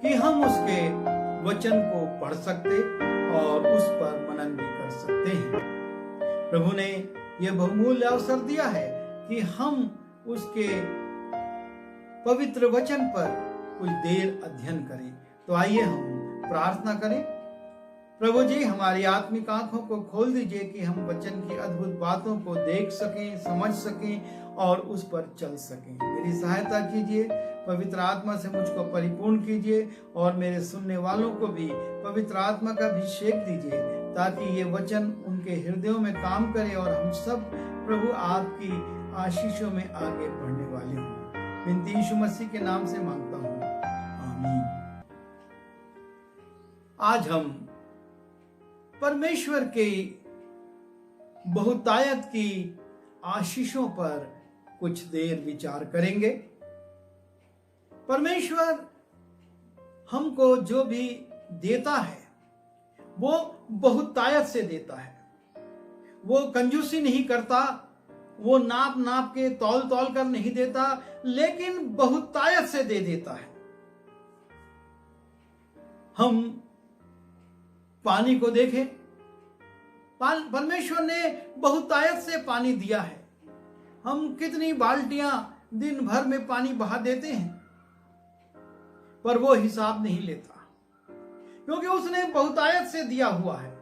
कि हम उसके वचन को पढ़ सकते और उस पर मनन भी कर सकते हैं। प्रभु ने यह बहुमूल्य अवसर दिया है कि हम उसके पवित्र वचन पर कुछ देर अध्ययन करें। तो आइए हम प्रार्थना करें। प्रभु जी, हमारी आत्मिक आंखों को खोल दीजिए कि हम वचन की अद्भुत बातों को देख सकें, समझ सकें और उस पर चल सकें। मेरी सहायता कीजिए, पवित्र आत्मा से मुझको परिपूर्ण कीजिए और मेरे सुनने वालों को भी पवित्र आत्मा का अभिषेक दीजिए, ताकि ये वचन उनके हृदयों में काम करे और हम सब प्रभु आपकी आशीषों में आगे बढ़ने वाले हों। विनती यीशु मसीह के नाम से मांगता हूँ, आमीन। आज हम परमेश्वर के बहुतायत की आशीषों पर कुछ देर विचार करेंगे। परमेश्वर हमको जो भी देता है वो बहुतायत से देता है। वो कंजूसी नहीं करता, वो नाप नाप के तौल तौल कर नहीं देता, लेकिन बहुतायत से दे देता है। हम पानी को देखें, परमेश्वर ने बहुतायत से पानी दिया है। हम कितनी बाल्टियां दिन भर में पानी बहा देते हैं, पर वो हिसाब नहीं लेता, क्योंकि उसने बहुतायत से दिया हुआ है।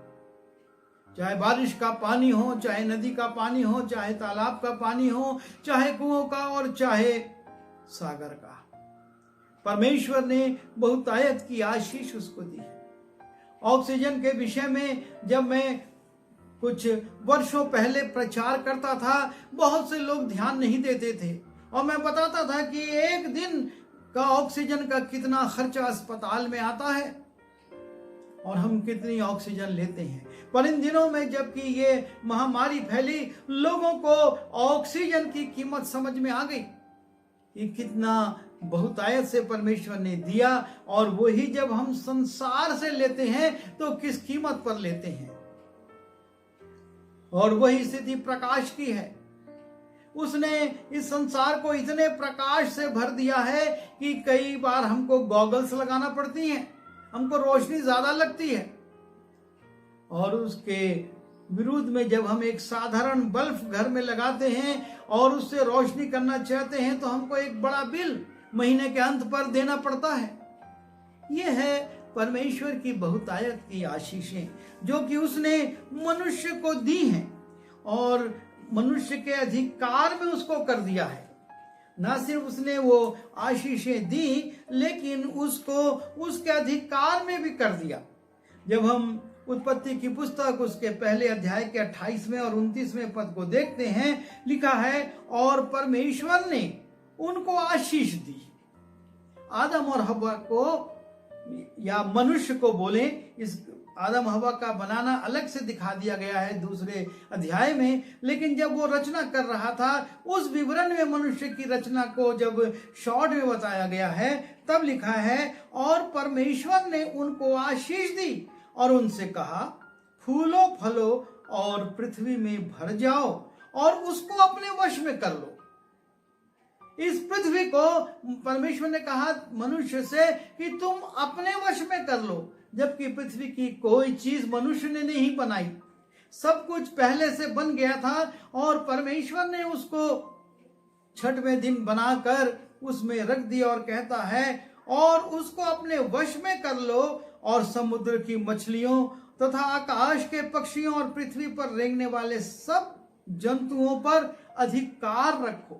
चाहे बारिश का पानी हो, चाहे नदी का पानी हो, चाहे तालाब का पानी हो, चाहे कुओं का और चाहे सागर का, परमेश्वर ने बहुतायत की आशीष उसको दी है। ऑक्सीजन के विषय में जब मैं कुछ वर्षों पहले प्रचार करता था, बहुत से लोग ध्यान नहीं देते थे और मैं बताता था कि एक दिन का ऑक्सीजन का कितना खर्चा अस्पताल में आता है और हम कितनी ऑक्सीजन लेते हैं। पर इन दिनों में जबकि ये महामारी फैली, लोगों को ऑक्सीजन की कीमत समझ में आ गई कि कितना बहुतायत से परमेश्वर ने दिया, और वही जब हम संसार से लेते हैं तो किस कीमत पर लेते हैं। और वही स्थिति प्रकाश की है। उसने इस संसार को इतने प्रकाश से भर दिया है कि कई बार हमको गॉगल्स लगाना पड़ती हैं, हमको रोशनी ज्यादा लगती है। और उसके विरुद्ध में जब हम एक साधारण बल्ब घर में लगाते हैं और उससे रोशनी करना चाहते हैं तो हमको एक बड़ा बिल महीने के अंत पर देना पड़ता है। यह है परमेश्वर की बहुतायत की आशीषें जो कि उसने मनुष्य को दी हैं और मनुष्य के अधिकार में उसको कर दिया है। ना सिर्फ उसने वो आशीषें दी, लेकिन उसको उसके अधिकार में भी कर दिया। जब हम उत्पत्ति की पुस्तक उसके पहले अध्याय के 28वें और 29वें पद को देखते हैं, लिखा है, और परमेश्वर ने उनको आशीष दी। आदम और हव्वा को, या मनुष्य को बोले, इस आदम हव्वा का बनाना अलग से दिखा दिया गया है दूसरे अध्याय में, लेकिन जब वो रचना कर रहा था उस विवरण में मनुष्य की रचना को जब शॉर्ट में बताया गया है, तब लिखा है, और परमेश्वर ने उनको आशीष दी और उनसे कहा, फूलो फलो और पृथ्वी में भर जाओ और उसको अपने वश में कर लो। इस पृथ्वी को परमेश्वर ने कहा मनुष्य से कि तुम अपने वश में कर लो, जबकि पृथ्वी की कोई चीज मनुष्य ने नहीं बनाई। सब कुछ पहले से बन गया था और परमेश्वर ने उसको छठवें दिन बनाकर उसमें रख दिया और कहता है, और उसको अपने वश में कर लो और समुद्र की मछलियों तथा आकाश के पक्षियों और पृथ्वी पर रेंगने वाले सब जंतुओं पर अधिकार रखो।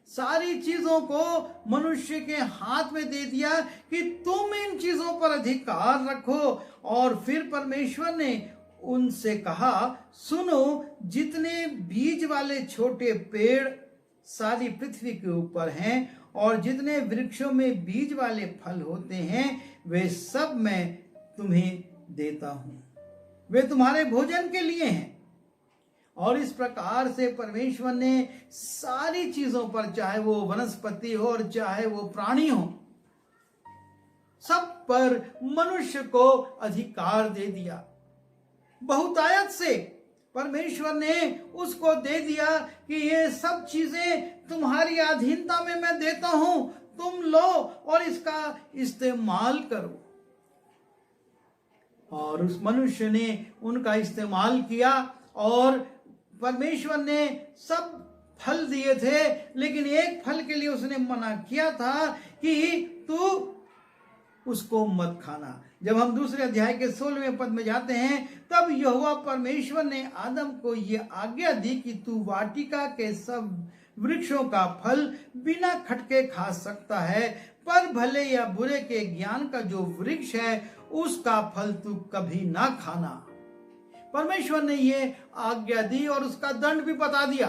सारी चीजों को मनुष्य के हाथ में दे दिया कि तुम इन चीजों पर अधिकार रखो। और फिर परमेश्वर ने उनसे कहा, सुनो, जितने बीज वाले छोटे पेड़ सारी पृथ्वी के ऊपर हैं और जितने वृक्षों में बीज वाले फल होते हैं, वे सब मैं तुम्हें देता हूं, वे तुम्हारे भोजन के लिए हैं। और इस प्रकार से परमेश्वर ने सारी चीजों पर, चाहे वो वनस्पति हो और चाहे वो प्राणी हो, सब पर मनुष्य को अधिकार दे दिया। बहुतायत से परमेश्वर ने उसको दे दिया कि ये सब चीजें तुम्हारी अधीनता में मैं देता हूं, तुम लो और इसका इस्तेमाल करो। और उस मनुष्य ने उनका इस्तेमाल किया और परमेश्वर ने सब फल दिए थे, लेकिन एक फल के लिए उसने मना किया था कि तू उसको मत खाना। जब हम दूसरे अध्याय के 16वें पद में जाते हैं, तब यहोवा परमेश्वर ने आदम को यह आज्ञा दी कि तू वाटिका के सब वृक्षों का फल बिना खटके खा सकता है, पर भले या बुरे के ज्ञान का जो वृक्ष है उसका फल तू कभी ना खाना। परमेश्वर ने ये आज्ञा दी और उसका दंड भी बता दिया,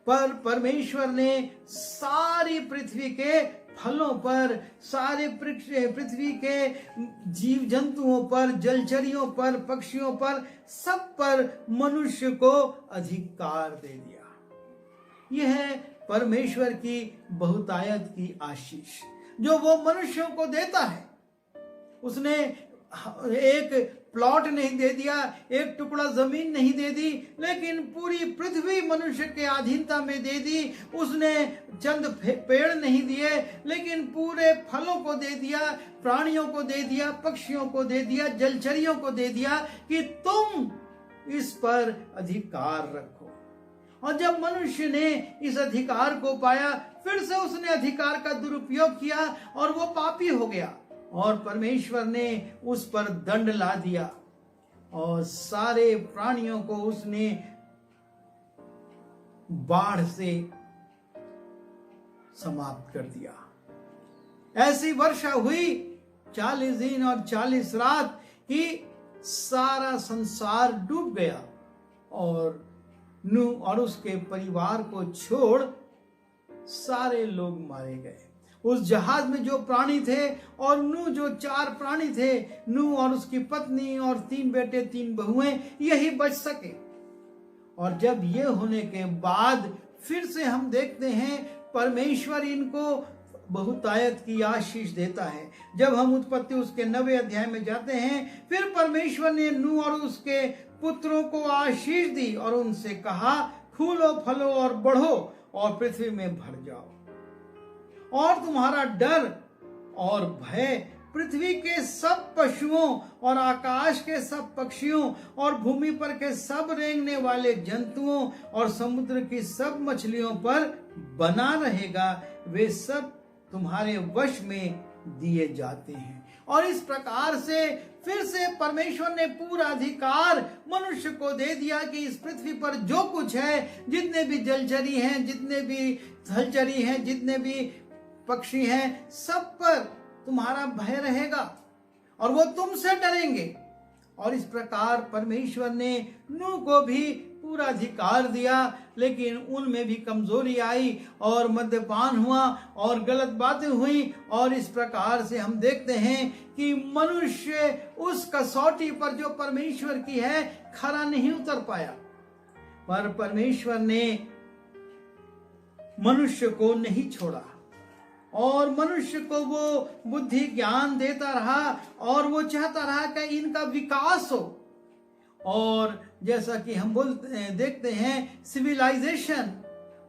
पर परमेश्वर ने सारी पृथ्वी के फलों पर, सारे पृथ्वी के जीव जंतुओं पर, जलचरियों पर, पक्षियों पर, सब पर मनुष्य को अधिकार दे दिया। यह है परमेश्वर की बहुतायत की आशीष जो वो मनुष्यों को देता है। उसने एक प्लॉट नहीं दे दिया, एक टुकड़ा जमीन नहीं दे दी, लेकिन पूरी पृथ्वी मनुष्य के अधीनता में दे दी। उसने चंद पेड़ नहीं दिए, लेकिन पूरे फलों को दे दिया, प्राणियों को दे दिया, पक्षियों को दे दिया, जलचरियों को दे दिया कि तुम इस पर अधिकार रखो। और जब मनुष्य ने इस अधिकार को पाया, फिर से उसने अधिकार का दुरुपयोग किया और वो पापी हो गया और परमेश्वर ने उस पर दंड ला दिया और सारे प्राणियों को उसने बाढ़ से समाप्त कर दिया। ऐसी वर्षा हुई 40 दिन और 40 रात कि सारा संसार डूब गया और नूह और उसके परिवार को छोड़ सारे लोग मारे गए। उस जहाज में जो प्राणी थे और नूह जो 4 प्राणी थे, नूह और उसकी पत्नी और 3 बेटे 3 बहुएं, यही बच सके। और जब ये होने के बाद फिर से हम देखते हैं परमेश्वर इनको बहुतायत की आशीष देता है। जब हम उत्पत्ति उसके 9वें अध्याय में जाते हैं, फिर परमेश्वर ने नूह और उसके पुत्रों को आशीष दी और उनसे कहा, फूलो फलो और बढ़ो और पृथ्वी में भर जाओ, और तुम्हारा डर और भय पृथ्वी के सब पशुओं और आकाश के सब पक्षियों और भूमि पर के सब रेंगने वाले जंतुओं और समुद्र की सब मछलियों पर बना रहेगा। वे सब तुम्हारे वश में दिए जाते हैं। और इस प्रकार से फिर से परमेश्वर ने पूरा अधिकार मनुष्य को दे दिया कि इस पृथ्वी पर जो कुछ है, जितने भी जलचरी हैं, जितने भी थलचरी हैं, जितने भी पक्षी हैं, सब पर तुम्हारा भय रहेगा और वो तुमसे डरेंगे। और इस प्रकार परमेश्वर ने नूह को भी पूरा अधिकार दिया, लेकिन उनमें भी कमजोरी आई और मद्यपान हुआ और गलत बातें हुई। और इस प्रकार से हम देखते हैं कि मनुष्य उस कसौटी पर जो परमेश्वर की है खरा नहीं उतर पाया। पर परमेश्वर ने मनुष्य को नहीं छोड़ा और मनुष्य को वो बुद्धि ज्ञान देता रहा और वो चाहता रहा कि इनका विकास हो। और जैसा कि हम देखते हैं, सिविलाइजेशन,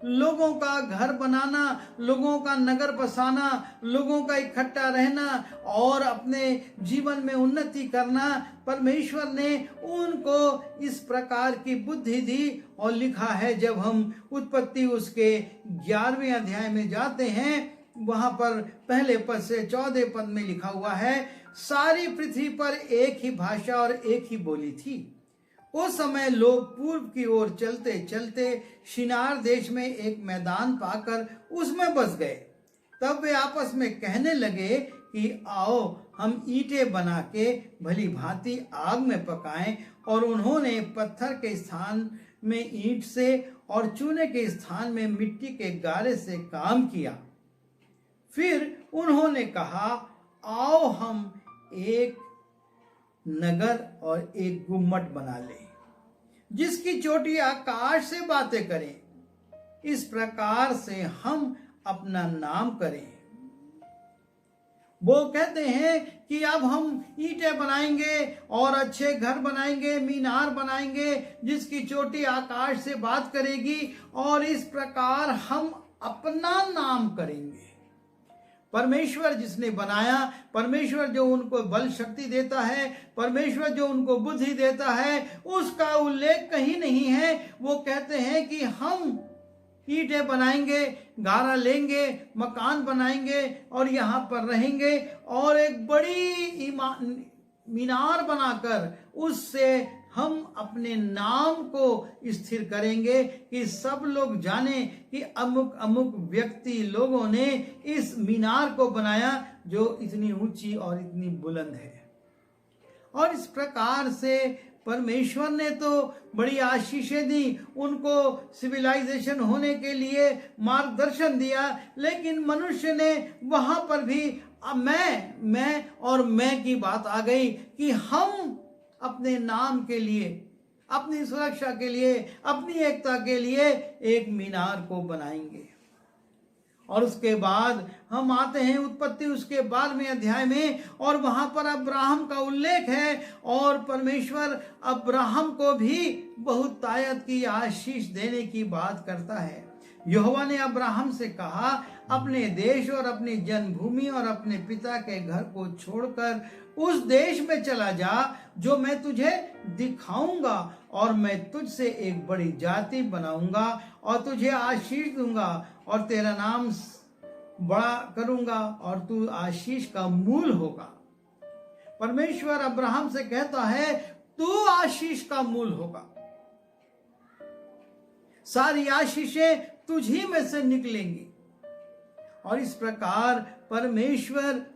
लोगों का घर बनाना, लोगों का नगर बसाना, लोगों का इकट्ठा रहना और अपने जीवन में उन्नति करना, परमेश्वर ने उनको इस प्रकार की बुद्धि दी। और लिखा है, जब हम उत्पत्ति उसके 11वें अध्याय में जाते हैं, वहां पर पहले पद से 14 पद में लिखा हुआ है, सारी पृथ्वी पर एक ही भाषा और एक ही बोली थी। उस समय लोग पूर्व की ओर चलते चलते शिनार देश में एक मैदान पाकर उसमें बस गए। तब वे आपस में कहने लगे कि आओ हम ईंटें बना के भली भांति आग में पकाएं। और उन्होंने पत्थर के स्थान में ईंट से और चूने के स्थान में मिट्टी के गारे से काम किया। फिर उन्होंने कहा, आओ हम एक नगर और एक गुम्मट बना लें, जिसकी चोटी आकाश से बातें करें। इस प्रकार से हम अपना नाम करें। वो कहते हैं कि अब हम ईंटें बनाएंगे और अच्छे घर बनाएंगे, मीनार बनाएंगे, जिसकी चोटी आकाश से बात करेगी, और इस प्रकार हम अपना नाम करेंगे। परमेश्वर जिसने बनाया, परमेश्वर जो उनको बल शक्ति देता है, परमेश्वर जो उनको बुद्धि देता है, उसका उल्लेख कहीं नहीं है। वो कहते हैं कि हम ईंटें बनाएंगे, गारा लेंगे, मकान बनाएंगे और यहाँ पर रहेंगे और एक बड़ी मीनार बनाकर उससे हम अपने नाम को स्थिर करेंगे कि सब लोग जाने कि अमुक अमुक व्यक्ति लोगों ने इस मीनार को बनाया जो इतनी ऊंची और इतनी बुलंद है। और इस प्रकार से परमेश्वर ने तो बड़ी आशीषें दी, उनको सिविलाइजेशन होने के लिए मार्गदर्शन दिया, लेकिन मनुष्य ने वहां पर भी मैं की बात आ गई कि हम अपने नाम के लिए, अपनी सुरक्षा के लिए, अपनी एकता के लिए एक मीनार को बनाएंगे। और उसके बाद हम आते हैं उत्पत्ति उसके 12वें अध्याय में, और वहां पर अब्राहम का उल्लेख है और परमेश्वर अब्राहम को भी बहुतायत की आशीष देने की बात करता है। यहोवा ने अब्राहम से कहा, अपने देश और अपनी जन्मभूमि और अपने पिता के घर को छोड़कर उस देश में चला जा जो मैं तुझे दिखाऊंगा, और मैं तुझसे एक बड़ी जाति बनाऊंगा और तुझे आशीष दूंगा और तेरा नाम बड़ा करूंगा और तू आशीष का मूल होगा। परमेश्वर अब्राहम से कहता है, तू आशीष का मूल होगा, सारी आशीषें तुझी में से निकलेंगी। और इस प्रकार परमेश्वर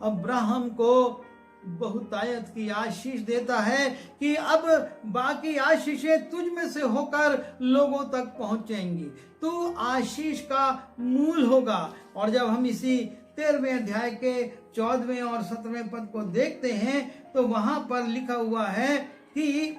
अब्राहम को बहुतायत की आशीष देता है कि अब बाकी आशीषें तुझ में से होकर लोगों तक पहुंचेंगी, तू आशीष का मूल होगा। और जब हम इसी 13वें अध्याय के 14वें और 17वें पद को देखते हैं तो वहां पर लिखा हुआ है कि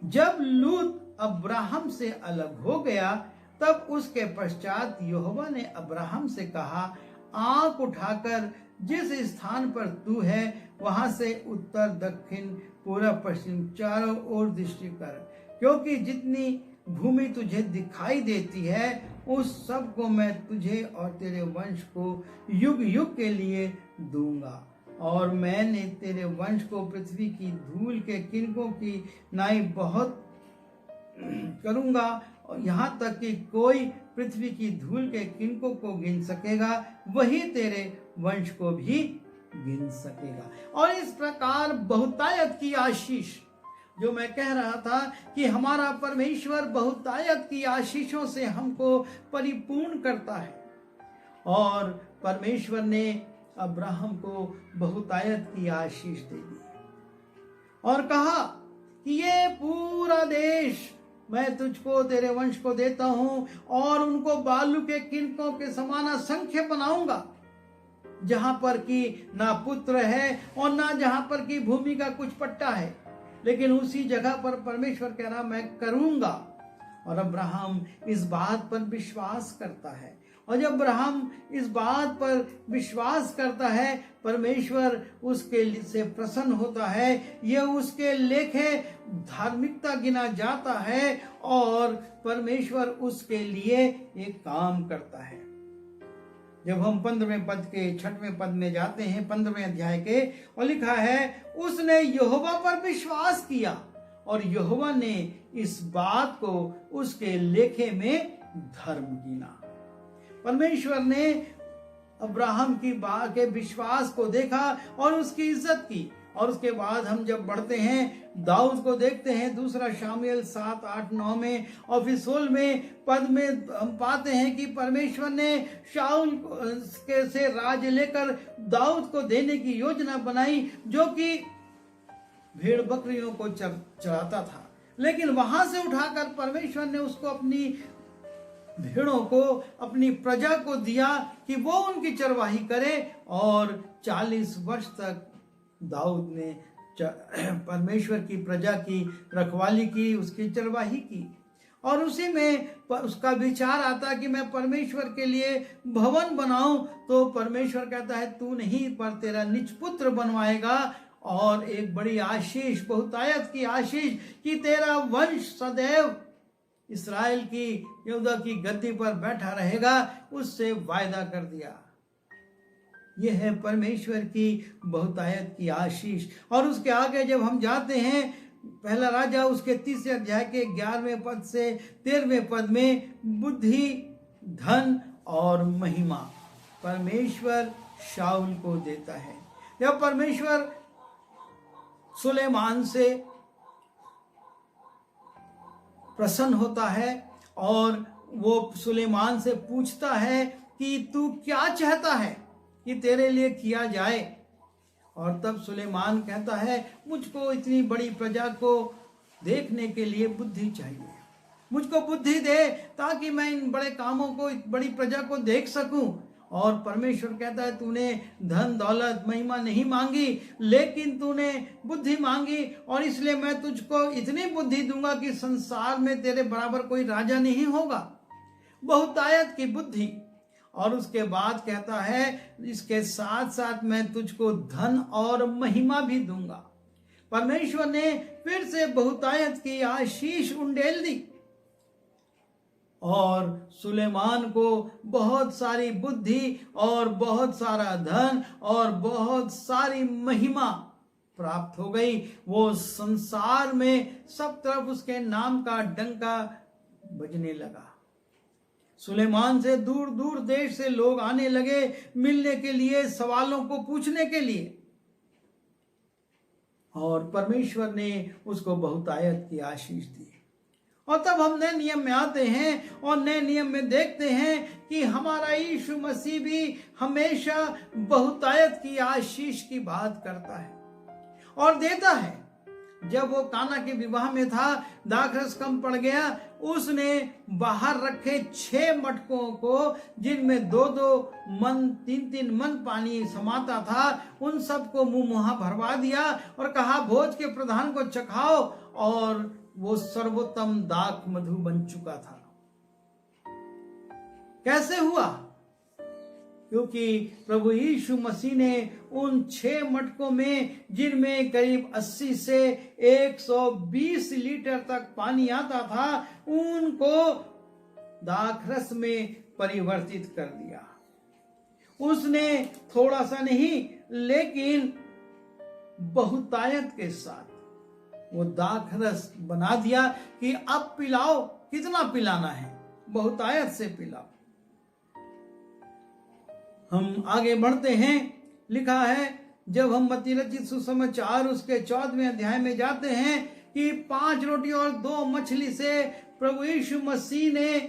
जब लूत अब्राहम से अलग हो गया तब उसके पश्चात यहोवा ने अब्राहम से कहा, आंख उठाकर जिस स्थान पर तू है वहां से उत्तर दक्षिण पूरब पश्चिम चारों ओर दृष्टि कर, क्योंकि जितनी भूमि तुझे दिखाई देती है उस सब को मैं तुझे और तेरे वंश को युग युग के लिए दूंगा। और मैंने तेरे वंश को पृथ्वी की धूल के किनकों की नाई बहुत करूंगा, और यहाँ तक कि कोई पृथ्वी की धूल के किनकों को गिन सकेगा, वही तेरे वंश को भी गिन सकेगा। और इस प्रकार बहुतायत की आशीष, जो मैं कह रहा था कि हमारा परमेश्वर बहुतायत की आशीषों से हमको परिपूर्ण करता है, और परमेश्वर ने अब्राहम को बहुतायत की आशीष दे दी और कहा कि ये पूरा देश मैं तुझको तेरे वंश को देता हूं और उनको बालू के किनकों के समान असंख्य बनाऊंगा, जहां पर कि ना पुत्र है और ना जहां पर कि भूमि का कुछ पट्टा है, लेकिन उसी जगह पर परमेश्वर कह रहा मैं करूंगा। और अब्राहम इस बात पर विश्वास करता है, और जब अब्राहम इस बात पर विश्वास करता है परमेश्वर उसके से प्रसन्न होता है, यह उसके लेखे धार्मिकता गिना जाता है और परमेश्वर उसके लिए एक काम करता है। जब हम 15वें पद के 6वें पद में जाते हैं 15वें अध्याय के, और लिखा है उसने यहोवा पर विश्वास किया और यहोवा ने इस बात को उसके लेखे में धर्म गिना। परमेश्वर ने अब्राहम की बात के विश्वास को देखा और उसकी इज्जत की। और उसके बाद हम जब बढ़ते हैं दाऊद को देखते हैं, दूसरा शामुएल 7, 8, 9 में और फिर 16वें पद में हम पाते हैं कि परमेश्वर ने शाऊल के से राज लेकर दाऊद को देने की योजना बनाई, जो कि भेड़ बकरियों को चराता था, लेकिन वहां से उठाकर परमेश्वर ने उसको अपनी भेड़ों को, अपनी प्रजा को दिया कि वो उनकी चरवाही करे। और 40 वर्ष तक दाऊद ने परमेश्वर की प्रजा की रखवाली की, उसकी चरवाही की। और उसी में उसका विचार आता कि मैं परमेश्वर के लिए भवन बनाऊं, तो परमेश्वर कहता है तू नहीं पर तेरा निज पुत्र बनवाएगा। और एक बड़ी आशीष, बहुतायत की आशीष कि तेरा वंश सदैव इस्राएल की यहूदा की गद्दी पर बैठा रहेगा, उससे वायदा कर दिया। यह है परमेश्वर की बहुतायत की आशीष। और उसके आगे जब हम जाते हैं, पहला राजा उसके 30 अध्याय के 11वें पद से 13वें पद में बुद्धि, धन और महिमा परमेश्वर शाऊल को देता है। जब परमेश्वर सुलेमान से प्रसन्न होता है और वो सुलेमान से पूछता है कि तू क्या चाहता है कि तेरे लिए किया जाए, और तब सुलेमान कहता है मुझको इतनी बड़ी प्रजा को देखने के लिए बुद्धि चाहिए, मुझको बुद्धि दे ताकि मैं इन बड़े कामों को, बड़ी प्रजा को देख सकूं। और परमेश्वर कहता है तूने धन दौलत महिमा नहीं मांगी, लेकिन तूने बुद्धि मांगी, और इसलिए मैं तुझको इतनी बुद्धि दूंगा कि संसार में तेरे बराबर कोई राजा नहीं होगा। बहुतायत की बुद्धि। और उसके बाद कहता है इसके साथ साथ मैं तुझको धन और महिमा भी दूंगा। परमेश्वर ने फिर से बहुतायत की आशीष उंडेल दी और सुलेमान को बहुत सारी बुद्धि और बहुत सारा धन और बहुत सारी महिमा प्राप्त हो गई। वो संसार में सब तरफ उसके नाम का डंका बजने लगा। सुलेमान से दूर दूर देश से लोग आने लगे मिलने के लिए, सवालों को पूछने के लिए, और परमेश्वर ने उसको बहुतायत की आशीष दी। और तब हम नए नियम में आते हैं और नए नियम में देखते हैं कि हमारा यीशु मसीह भी हमेशा बहुतायत की आशीष की बात करता है और देता है। जब वो काना के विवाह में था, दाखरस कम पड़ गया, उसने बाहर रखे 6 मटकों को, जिनमें 2-2 मन 3-3 मन पानी समाता था, उन सबको मुंह मुहा भरवा दिया और कहा भोज के प्रधान को चखाओ, और वो सर्वोत्तम दाख मधु बन चुका था। कैसे हुआ? क्योंकि प्रभु यीशु मसीह ने उन 6 मटकों में, जिनमें करीब 80 से 120 लीटर तक पानी आता था, उनको दाखरस में परिवर्तित कर दिया। उसने थोड़ा सा नहीं, लेकिन बहुतायत के साथ वो दाखरस बना दिया कि अब पिलाओ, कितना पिलाना है, बहुतायत से पिलाओ। हम आगे बढ़ते हैं। लिखा है, जब हम मत्ती रचित सुसमाचार उसके 14वें अध्याय में जाते हैं कि 5 रोटी और 2 मछली से प्रभु यीशु मसीह ने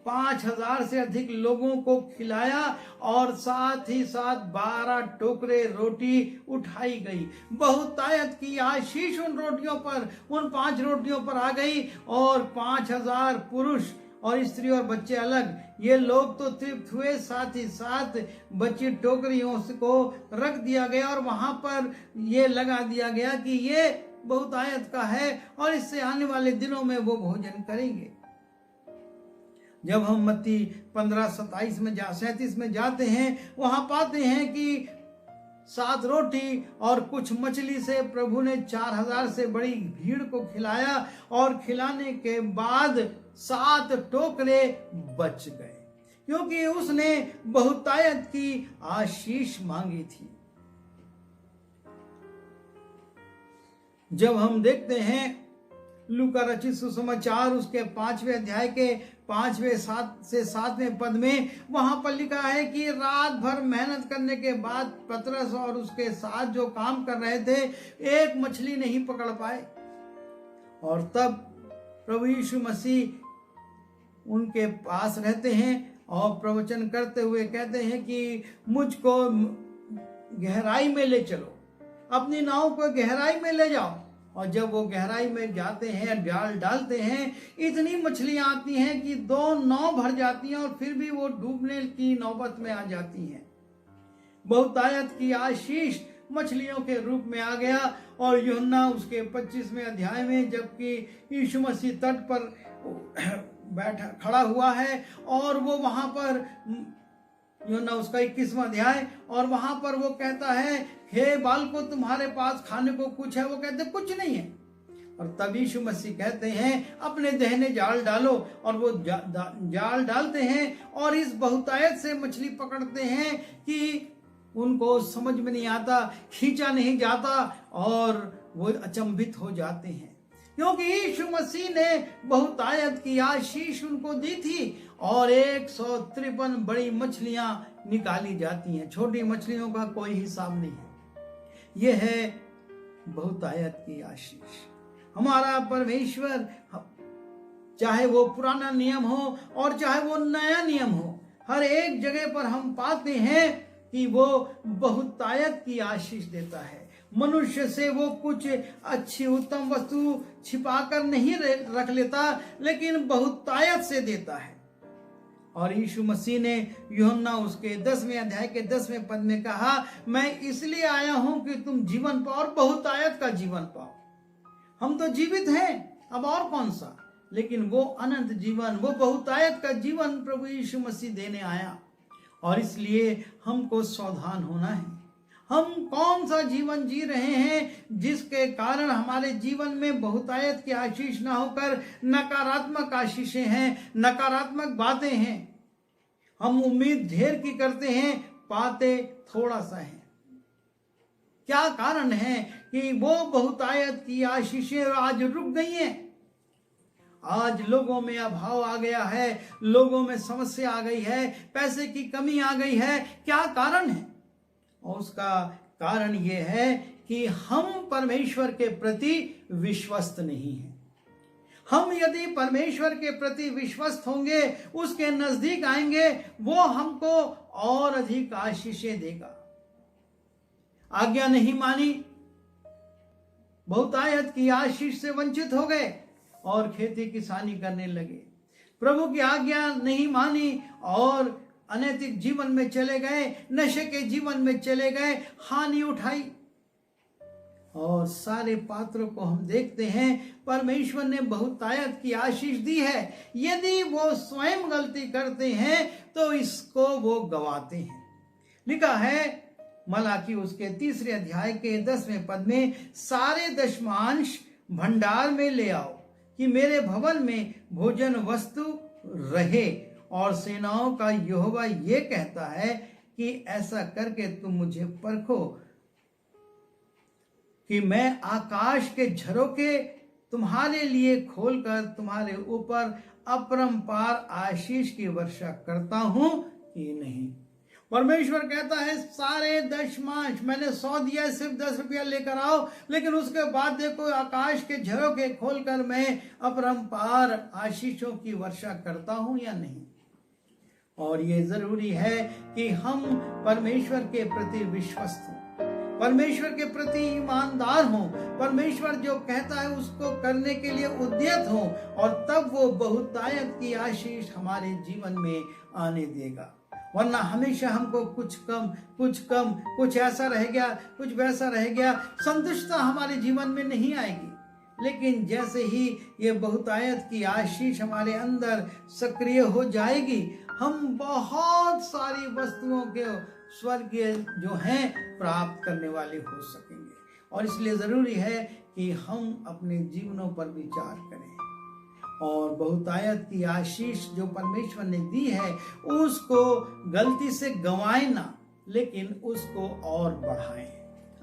5000 से अधिक लोगों को खिलाया, और साथ ही साथ 12 टोकरे रोटी उठाई गई। बहुतायत की आशीष उन रोटियों पर, उन 5 रोटियों पर आ गई, और 5000 पुरुष और स्त्री और बच्चे अलग, ये लोग तो तृप्त हुए, साथ ही साथ बची टोकरियों को रख दिया गया और वहां पर ये लगा दिया गया कि ये बहुतायत का है और इससे आने वाले दिनों में वो भोजन करेंगे। जब हम मत्ती 15:37 में 37 में जाते हैं, वहां पाते हैं कि 7 रोटी और कुछ मछली से प्रभु ने 4000 से बड़ी भीड़ को खिलाया, और खिलाने के बाद 7 टोकरे बच गए, क्योंकि उसने बहुतायत की आशीष मांगी थी। जब हम देखते हैं लूका रचित सुसमाचार उसके 5वें अध्याय के 5वें से 7वें पद में, वहां पर लिखा है कि रात भर मेहनत करने के बाद पतरस और उसके साथ जो काम कर रहे थे, एक मछली नहीं पकड़ पाए। और तब प्रभु यीशु मसीह उनके पास रहते हैं और प्रवचन करते हुए कहते हैं कि मुझको गहराई में ले चलो, अपनी नाव को गहराई में ले जाओ। और जब वो गहराई में जाते हैं, जाल डालते हैं, इतनी मछलियां आती हैं कि 2 नाव भर जाती हैं, और फिर भी वो डूबने की नौबत में आ जाती हैं। बहुतायत की आशीष मछलियों के रूप में आ गया। और यूहन्ना उसके 25वें अध्याय में, जबकि यीशु मसीह तट पर बैठा खड़ा हुआ है, और वो वहां पर, यूहन्ना उसका 21वां अध्याय, और वहां पर वो कहता है, हे बालकों, तुम्हारे पास खाने को कुछ है? वो कहते कुछ नहीं है। और तब यीशु मसीह कहते हैं अपने देहने जाल डालो, और वो जाल डालते हैं और इस बहुतायत से मछली पकड़ते हैं कि उनको समझ में नहीं आता, खींचा नहीं जाता और वो अचंभित हो जाते हैं, क्योंकि यीशु मसीह ने बहुतायत की आशीष उनको दी थी और 153 बड़ी मछलियां निकाली जाती हैं। छोटी मछलियों का कोई हिसाब नहीं है। यह है बहुतायत की आशीष। हमारा परमेश्वर, चाहे वो पुराना नियम हो और चाहे वो नया नियम हो, हर एक जगह पर हम पाते हैं कि वो बहुतायत की आशीष देता है। मनुष्य से वो कुछ अच्छी उत्तम वस्तु छिपाकर नहीं रख लेता, लेकिन बहुतायत से देता है। और यीशु मसीह ने यूहन्ना उसके 10वें अध्याय के 10वें पद में कहा, मैं इसलिए आया हूं कि तुम जीवन पाओ और बहुतायत का जीवन पाओ। हम तो जीवित हैं, अब और कौन सा, लेकिन वो अनंत जीवन, वो बहुतायत का जीवन प्रभु यीशु मसीह देने आया। और इसलिए हमको सावधान होना है। हम कौन सा जीवन जी रहे हैं जिसके कारण हमारे जीवन में बहुतायत की आशीष ना होकर नकारात्मक आशीषें हैं, नकारात्मक बातें हैं। हम उम्मीद ढेर की करते हैं, पाते थोड़ा सा है। क्या कारण है कि वो बहुतायत की आशीषें आज रुक गई हैं? आज लोगों में अभाव आ गया है, लोगों में समस्या आ गई है, पैसे की कमी आ गई है। क्या कारण है? और उसका कारण यह है कि हम परमेश्वर के प्रति विश्वस्त नहीं हैं। हम यदि परमेश्वर के प्रति विश्वस्त होंगे, उसके नजदीक आएंगे, वो हमको और अधिक आशीषें देगा। आज्ञा नहीं मानी, बहुतायत की आशीष से वंचित हो गए और खेती किसानी करने लगे। प्रभु की आज्ञा नहीं मानी और अनैतिक जीवन में चले गए, नशे के जीवन में चले गए, हानि उठाई। और सारे पात्रों को हम देखते हैं, परमेश्वर ने बहुतायत की आशीष दी है। यदि वो स्वयं गलती करते हैं तो इसको वो गवाते हैं। लिखा है मलाकी उसके 3 अध्याय के 10वें पद में, सारे दशमांश भंडार में ले आओ कि मेरे भवन में भोजन वस्तु रहे। और सेनाओं का यहोवा ये कहता है कि ऐसा करके तुम मुझे परखो कि मैं आकाश के झरोके तुम्हारे लिए खोलकर तुम्हारे ऊपर अपरंपार आशीष की वर्षा करता हूं कि नहीं। परमेश्वर कहता है सारे दशमांश मैंने 100 दिया, सिर्फ 10 रुपया लेकर आओ, लेकिन उसके बाद देखो आकाश के झरोके खोलकर मैं अपरंपार आशीषों की वर्षा करता हूं या नहीं। और ये जरूरी है कि हम परमेश्वर के प्रति विश्वस्त हों, परमेश्वर के प्रति ईमानदार हों, परमेश्वर जो कहता है उसको करने के लिए उद्यत हों, और तब वो बहुतायत की आशीष हमारे जीवन में आने देगा। वरना हमेशा हमको कुछ ऐसा रह गया, कुछ वैसा रह गया, संतुष्टता हमारे जीवन में नहीं आएगी। लेकिन जैसे ही ये बहुतायत की आशीष हमारे अंदर सक्रिय हो जाएगी, हम बहुत सारी वस्तुओं के स्वर्गीय जो हैं प्राप्त करने वाले हो सकेंगे। और इसलिए जरूरी है कि हम अपने जीवनों पर विचार करें और बहुतायत की आशीष जो परमेश्वर ने दी है उसको गलती से गंवाएं ना, लेकिन उसको और बढ़ाएं।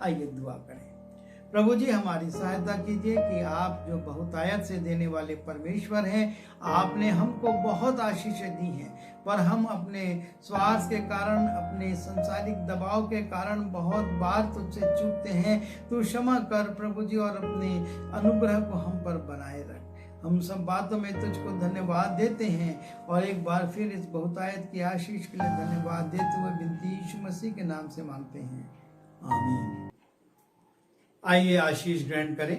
आइए दुआ करें। प्रभु जी हमारी सहायता कीजिए कि आप जो बहुतायत से देने वाले परमेश्वर हैं, आपने हमको बहुत आशीषें दी हैं, पर हम अपने स्वार्थ के कारण, अपने संसारिक दबाव के कारण बहुत बार तुझसे चूकते हैं। तू क्षमा कर प्रभु जी और अपने अनुग्रह को हम पर बनाए रख। हम सब बातों में तुझको धन्यवाद देते हैं और एक बार फिर इस बहुतायत की आशीष के लिए धन्यवाद देते हुए विनती यीशु मसीह के नाम से मांगते हैं, आमीन। आइए आशीष ग्रहण करें।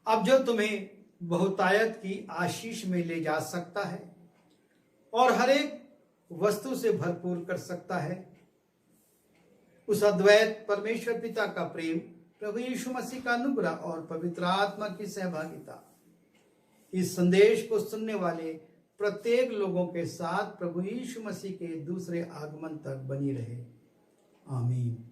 अब जो तुम्हें बहुतायत की आशीष में ले जा सकता है और हर एक वस्तु से भरपूर कर सकता है, उस अद्वैत परमेश्वर पिता का प्रेम, प्रभु यीशु मसीह का अनुग्रह और पवित्र आत्मा की सहभागिता इस संदेश को सुनने वाले प्रत्येक लोगों के साथ प्रभु यीशु मसीह के दूसरे आगमन तक बनी रहे, आमीन।